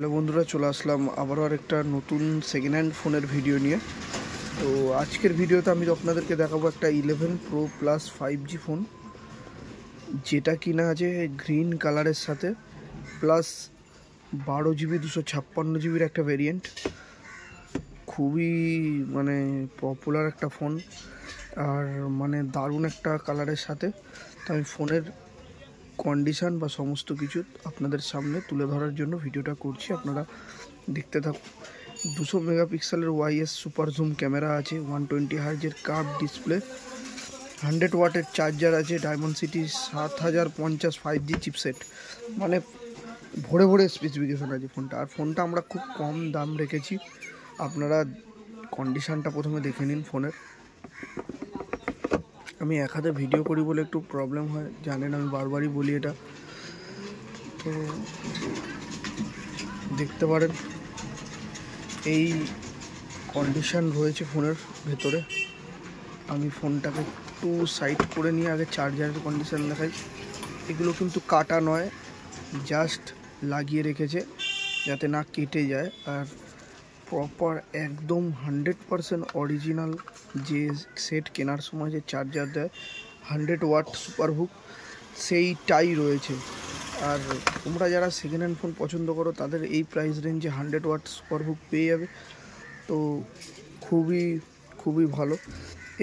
Hello বন্ধুরা, চলে আসলাম আবারও আরেকটা নতুন সেকেন্ড হ্যান্ড ফোনের ভিডিও নিয়ে। তো আজকের ভিডিওতে আমি আপনাদেরকে দেখাবো একটা 11 Pro Plus 5G ফোন, যেটা কিনা আছে গ্রিন কালারের সাথে, প্লাস 12GB 256GB একটা ভেরিয়েন্ট। খুবই পপুলার একটা ফোন, আর দারুণ একটা কালারের সাথে। তো আমি ফোনের কন্ডিশন বা সমস্ত কিছু আপনাদের সামনে তুলে ধরার জন্য ভিডিওটা করছি, আপনারা দেখতে থাকুন। 200 মেগাপিক্সেলের ওয়াইএস সুপার জুম ক্যামেরা আছে, 120 হার্জের কার্ভ ডিসপ্লে, 100 ওয়াটের চার্জার আছে, ডায়মন্ডসিটি 7050 5G চিপসেট, ভরে ভরে স্পেসিফিকেশন আছে ফোনটা। আর ফোনটা আমরা খুব কম দাম রেখেছি, আপনারা কন্ডিশনটা প্রথমে দেখে নিন ফোনের। আমি এক হাতে ভিডিও করি বলে একটু প্রবলেম হয়, জানেন, আমি বারবারই বলি এটা। তো দেখতে পারেন এই কন্ডিশন রয়েছে ফোনের ভেতরে। আমি ফোনটাকে একটু সাইড করে নিয়ে আগে চার্জারের কন্ডিশন দেখাই। এগুলো কিন্তু কাটা নয়, জাস্ট লাগিয়ে রেখেছে যাতে না কেটে যায়। আর প্রপার একদম 100% অরিজিনাল যে সেট কেনার সময় যে চার্জার দেয় 100 ওয়াট সুপার হুক, সেইটাই রয়েছে। আর তোমরা যারা সেকেন্ড হ্যান্ড ফোন পছন্দ করো তাদের এই প্রাইস রেঞ্জে 100 ওয়াট সুপার হুক পেয়ে যাবে। তো খুবই খুবই ভালো।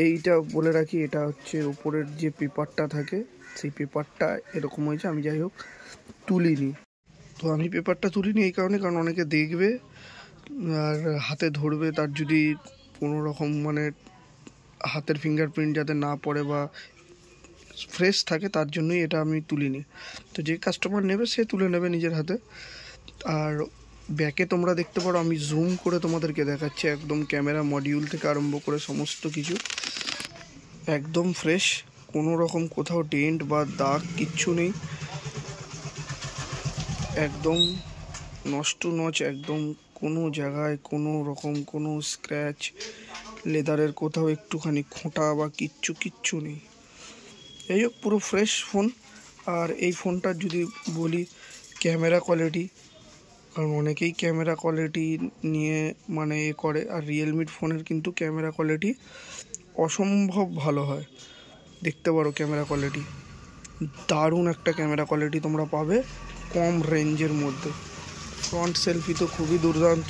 এইটা বলে রাখি, এটা হচ্ছে উপরের যে পেপারটা থাকে সেই পেপারটা এরকম হয়েছে, আমি যাই হোক তুলিনি। তো আমি পেপারটা তুলিনি এই কারণে, কারণ অনেকে দেখবে আর হাতে ধরবে, তার যদি কোনো রকম হাতের ফিঙ্গারপ্রিন্ট যাতে না পড়ে বা ফ্রেশ থাকে, তার জন্যই এটা আমি তুলিনি। তো যে কাস্টমার নেবে সে তুলে নেবে নিজের হাতে। আর ব্যাকে তোমরা দেখতে পারো, আমি জুম করে তোমাদেরকে দেখাচ্ছি, একদম ক্যামেরা মডিউল থেকে আরম্ভ করে সমস্ত কিছু একদম ফ্রেশ, কোনো রকম কোথাও ডেন্ট বা দাগ কিচ্ছু নেই, একদম নষ্ট নচ, একদম কোনো জায়গায় কোনো রকম কোনো স্ক্র্যাচ, লেদারের কোথাও একটুখানি খোঁটা বা কিচ্ছু নেই। এই হোক, পুরো ফ্রেশ ফোন। আর এই ফোনটার যদি বলি ক্যামেরা কোয়ালিটি, কারণ অনেকেই ক্যামেরা কোয়ালিটি নিয়ে এ করে, আর রিয়েলমির ফোনের কিন্তু ক্যামেরা কোয়ালিটি অসম্ভব ভালো হয়। দেখতে পারো ক্যামেরা কোয়ালিটি, দারুণ একটা ক্যামেরা কোয়ালিটি তোমরা পাবে কম রেঞ্জের মধ্যে। ফ্রন্ট সেলফি তো খুবই দুর্দান্ত,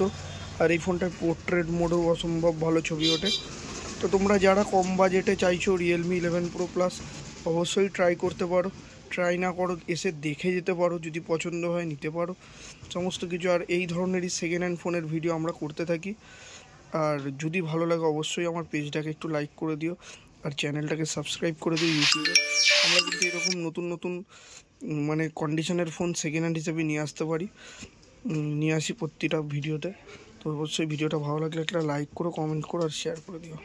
আর এই ফোনটার পোর্ট্রেট মোডেও অসম্ভব ভালো ছবি ওঠে। তো তোমরা যারা কম বাজেটে চাইছো রিয়েলমি 11 Pro Plus, অবশ্যই ট্রাই করতে পারো। ট্রাই না করো, এসে দেখে যেতে পারো, যদি পছন্দ হয় নিতে পারো সমস্ত কিছু। আর এই ধরনেরই সেকেন্ড হ্যান্ড ফোনের ভিডিও আমরা করতে থাকি। আর যদি ভালো লাগে অবশ্যই আমার পেজটাকে একটু লাইক করে দিও, আর চ্যানেলটাকে সাবস্ক্রাইব করে দিও ইউটিউবে। আমরা কিন্তু এরকম নতুন নতুন কন্ডিশনের ফোন সেকেন্ড হ্যান্ড হিসেবে নিয়ে আসি প্রতিটা ভিডিওতে। তো অবশ্যই ভিডিওটা ভালো লাগলে একটা লাইক করো, কমেন্ট করো আর শেয়ার করে দিও।